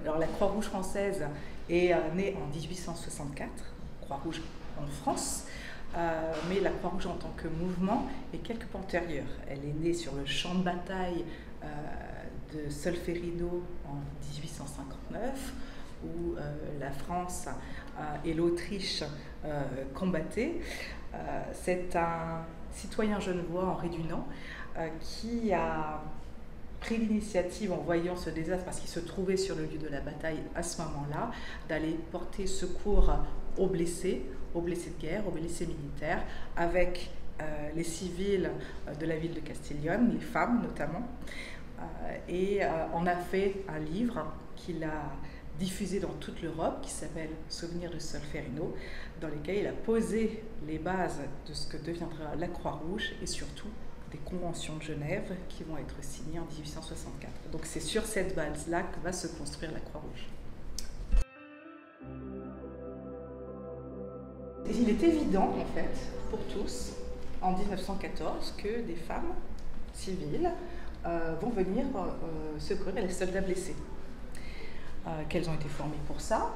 Alors la Croix-Rouge française est née en 1864, Croix-Rouge en France, mais la Croix-Rouge en tant que mouvement est quelque peu antérieure. Elle est née sur le champ de bataille de Solferino en 1859, où la France et l'Autriche combattaient. C'est un citoyen genevois, Henri Dunant, qui a pris l'initiative, en voyant ce désastre, parce qu'il se trouvait sur le lieu de la bataille à ce moment-là, d'aller porter secours aux blessés de guerre, aux blessés militaires, avec les civils de la ville de Castiglione, les femmes notamment, et on a fait un livre qu'il a diffusé dans toute l'Europe, qui s'appelle Souvenirs de Solferino, dans lequel il a posé les bases de ce que deviendra la Croix-Rouge et surtout des conventions de Genève qui vont être signées en 1864. Donc c'est sur cette base-là que va se construire la Croix-Rouge. Il est évident, en fait, pour tous, en 1914, que des femmes civiles vont venir secourir les soldats blessés. Qu'elles ont été formées pour ça.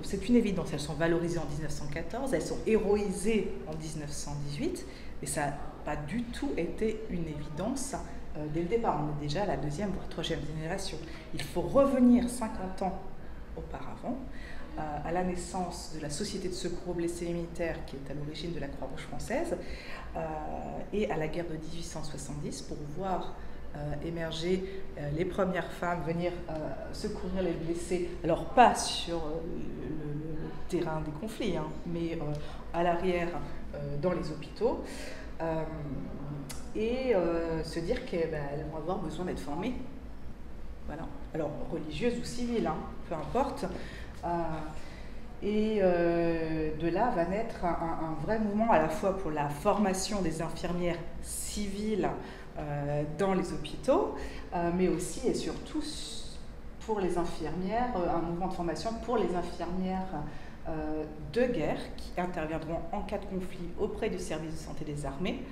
C'est une évidence, elles sont valorisées en 1914, elles sont héroïsées en 1918, mais ça n'a pas du tout été une évidence dès le départ. On est déjà à la deuxième, voire troisième génération. Il faut revenir 50 ans auparavant, à la naissance de la Société de secours aux blessés militaires, qui est à l'origine de la Croix-Rouge française, et à la guerre de 1870, pour voir émerger les premières femmes venir secourir les blessés, alors pas sur le terrain des conflits, hein, mais à l'arrière dans les hôpitaux, et se dire qu'elles vont avoir besoin d'être formées. Voilà. Alors religieuses ou civiles, hein, peu importe. Et de là va naître un vrai mouvement à la fois pour la formation des infirmières civiles dans les hôpitaux, mais aussi et surtout pour les infirmières, un mouvement de formation pour les infirmières de guerre qui interviendront en cas de conflit auprès du service de santé des armées,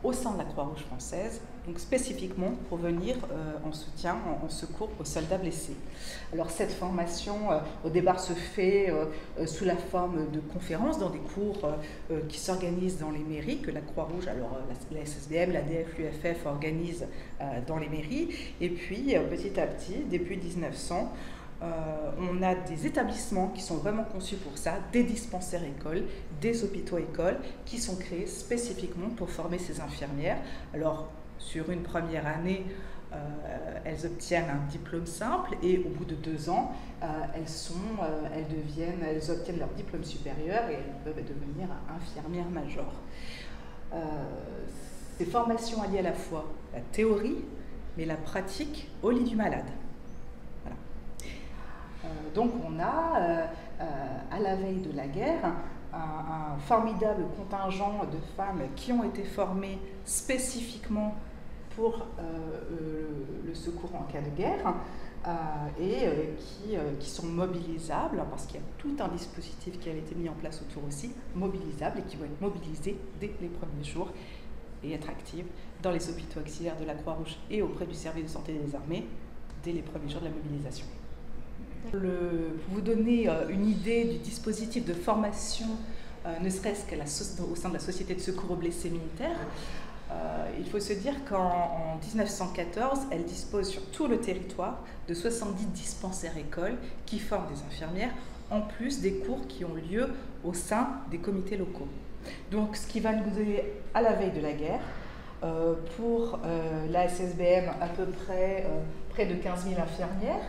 au sein de la Croix-Rouge française, donc spécifiquement pour venir en soutien, en secours aux soldats blessés. Alors cette formation, au départ, se fait sous la forme de conférences dans des cours qui s'organisent dans les mairies, que la Croix-Rouge, alors la SSBM, la DF, l'UFF organisent dans les mairies, et puis petit à petit, depuis 1900, on a des établissements qui sont vraiment conçus pour ça, des dispensaires écoles, des hôpitaux écoles, qui sont créés spécifiquement pour former ces infirmières. Alors, sur une première année, elles obtiennent un diplôme simple et au bout de 2 ans, elles obtiennent leur diplôme supérieur et elles peuvent devenir infirmières majors. Ces formations allient à la fois la théorie, mais la pratique au lit du malade. Donc on a, à la veille de la guerre, un formidable contingent de femmes qui ont été formées spécifiquement pour le secours en cas de guerre et qui sont mobilisables, parce qu'il y a tout un dispositif qui avait été mis en place autour aussi, mobilisables et qui vont être mobilisés dès les premiers jours et être actives dans les hôpitaux auxiliaires de la Croix-Rouge et auprès du service de santé des armées dès les premiers jours de la mobilisation. Pour vous donner une idée du dispositif de formation, ne serait-ce qu'au sein de la Société de secours aux blessés militaires, il faut se dire qu'en 1914, elle dispose sur tout le territoire de 70 dispensaires écoles qui forment des infirmières, en plus des cours qui ont lieu au sein des comités locaux. Donc ce qui va nous donner à la veille de la guerre, pour la SSBM à peu près de 15 000 infirmières,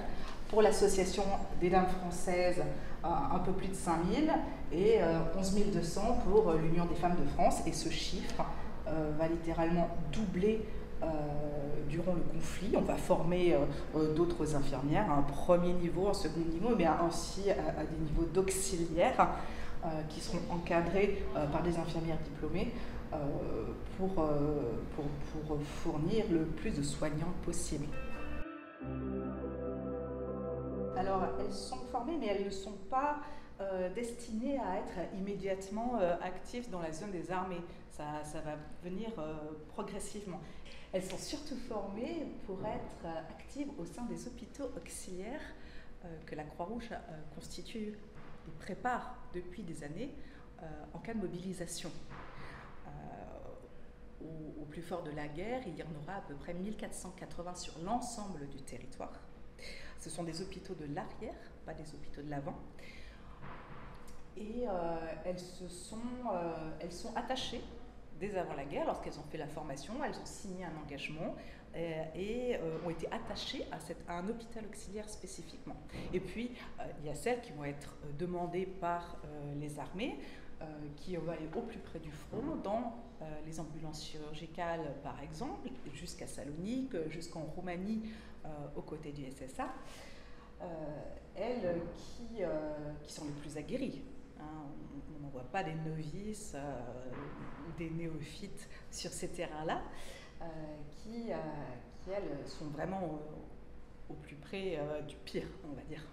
pour l'association des dames françaises, un peu plus de 5 000 et 11 200 pour l'Union des femmes de France. Et ce chiffre va littéralement doubler durant le conflit. On va former d'autres infirmières à un premier niveau, un second niveau, mais ainsi à des niveaux d'auxiliaires qui seront encadrés par des infirmières diplômées pour fournir le plus de soignants possible. Alors, elles sont formées, mais elles ne sont pas destinées à être immédiatement actives dans la zone des armées. Ça va venir progressivement. Elles sont surtout formées pour être actives au sein des hôpitaux auxiliaires que la Croix-Rouge constitue et prépare depuis des années en cas de mobilisation. Au plus fort de la guerre, il y en aura à peu près 1480 sur l'ensemble du territoire. Ce sont des hôpitaux de l'arrière, pas des hôpitaux de l'avant. Et elles sont attachées dès avant la guerre, lorsqu'elles ont fait la formation, elles ont signé un engagement et ont été attachées à un hôpital auxiliaire spécifiquement. Et puis, il y a celles qui vont être demandées par les armées, qui vont aller au plus près du front, dans les ambulances chirurgicales par exemple, jusqu'à Salonique, jusqu'en Roumanie, aux côtés du SSA. Elles qui sont les plus aguerries. On n'en voit pas des novices, des néophytes sur ces terrains-là, qui, elles, sont vraiment au plus près du pire, on va dire.